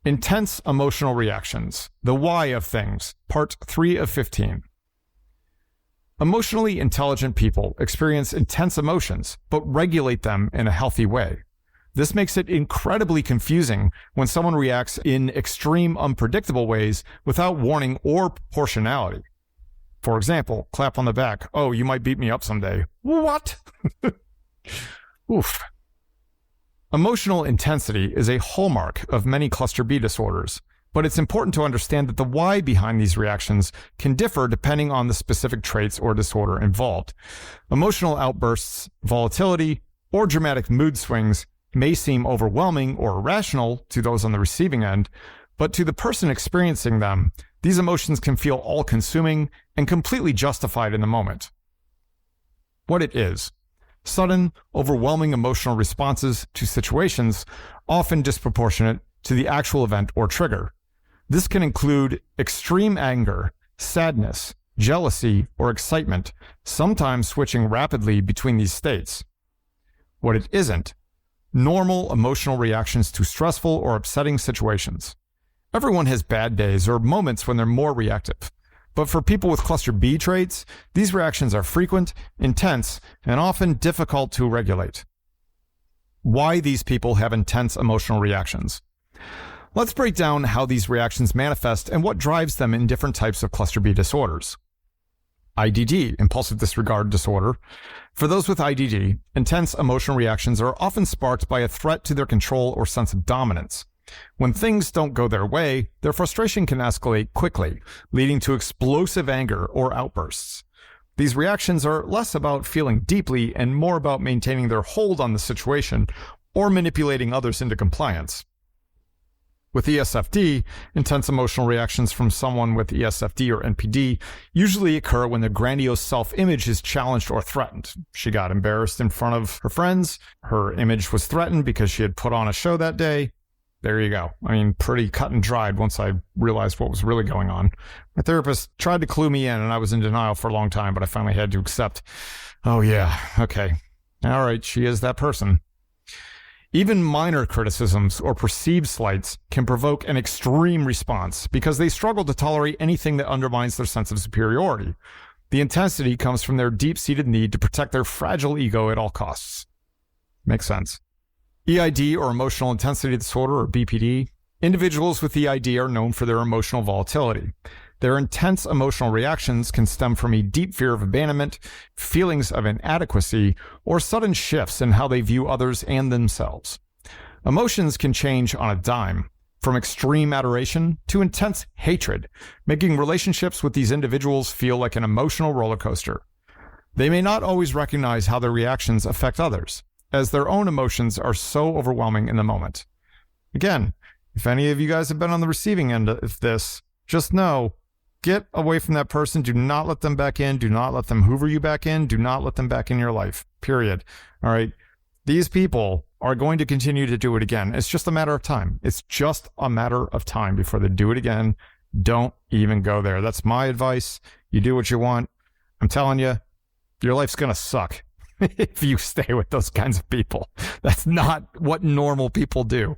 Intense emotional reactions, the why of things, part 3 of 15. Emotionally intelligent people experience intense emotions, but regulate them in a healthy way. This makes it incredibly confusing when someone reacts in extreme, unpredictable ways without warning or proportionality. For example, clap on the back. Oh, you might beat me up someday. What? Oof. Emotional intensity is a hallmark of many cluster B disorders, but it's important to understand that the why behind these reactions can differ depending on the specific traits or disorder involved. Emotional outbursts, volatility, or dramatic mood swings may seem overwhelming or irrational to those on the receiving end, but to the person experiencing them, these emotions can feel all-consuming and completely justified in the moment. What it is: sudden, overwhelming emotional responses to situations, often disproportionate to the actual event or trigger. This can include extreme anger, sadness, jealousy, or excitement, sometimes switching rapidly between these states. What it isn't: normal emotional reactions to stressful or upsetting situations. Everyone has bad days or moments when they're more reactive. But for people with cluster B traits, these reactions are frequent, intense, and often difficult to regulate. Why these people have intense emotional reactions. Let's break down how these reactions manifest and what drives them in different types of cluster B disorders. IDD, Impulsive Disregard Disorder. For those with IDD, intense emotional reactions are often sparked by a threat to their control or sense of dominance. When things don't go their way, their frustration can escalate quickly, leading to explosive anger or outbursts. These reactions are less about feeling deeply and more about maintaining their hold on the situation or manipulating others into compliance. With ESFD, intense emotional reactions from someone with ESFD or NPD usually occur when their grandiose self-image is challenged or threatened. She got embarrassed in front of her friends. Her image was threatened because she had put on a show that day. There you go. I mean, pretty cut and dried once I realized what was really going on. My therapist tried to clue me in, and I was in denial for a long time, but I finally had to accept, oh yeah, okay. All right, she is that person. Even minor criticisms or perceived slights can provoke an extreme response because they struggle to tolerate anything that undermines their sense of superiority. The intensity comes from their deep-seated need to protect their fragile ego at all costs. Makes sense. EID, or Emotional Intensity Disorder, or BPD. Individuals with EID are known for their emotional volatility. Their intense emotional reactions can stem from a deep fear of abandonment, feelings of inadequacy, or sudden shifts in how they view others and themselves. Emotions can change on a dime, from extreme adoration to intense hatred, making relationships with these individuals feel like an emotional roller coaster. They may not always recognize how their reactions affect others, as their own emotions are so overwhelming in the moment. Again, if any of you guys have been on the receiving end of this, just know, get away from that person. Do not let them back in. Do not let them hoover you back in. Do not let them back in your life, period. All right? These people are going to continue to do it again. It's just a matter of time. It's just a matter of time before they do it again. Don't even go there. That's my advice. You do what you want. I'm telling you, your life's going to suck if you stay with those kinds of people. That's not what normal people do.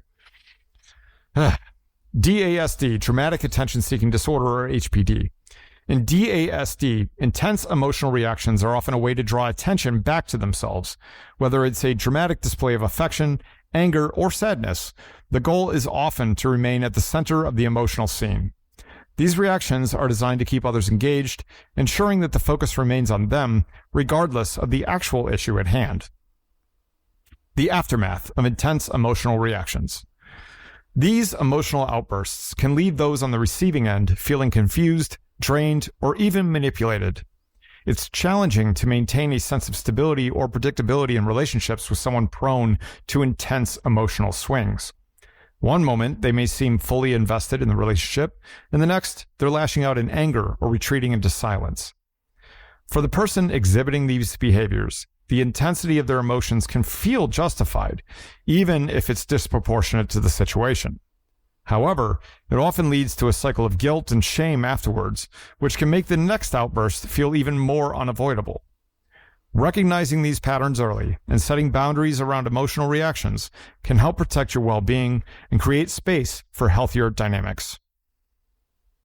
DASD, Dramatic Attention Seeking Disorder, or HPD. In DASD, intense emotional reactions are often a way to draw attention back to themselves. Whether it's a dramatic display of affection, anger, or sadness, the goal is often to remain at the center of the emotional scene. These reactions are designed to keep others engaged, ensuring that the focus remains on them, regardless of the actual issue at hand. The aftermath of intense emotional reactions. These emotional outbursts can leave those on the receiving end feeling confused, drained, or even manipulated. It's challenging to maintain a sense of stability or predictability in relationships with someone prone to intense emotional swings. One moment, they may seem fully invested in the relationship, and the next, they're lashing out in anger or retreating into silence. For the person exhibiting these behaviors, the intensity of their emotions can feel justified, even if it's disproportionate to the situation. However, it often leads to a cycle of guilt and shame afterwards, which can make the next outburst feel even more unavoidable. Recognizing these patterns early and setting boundaries around emotional reactions can help protect your well-being and create space for healthier dynamics.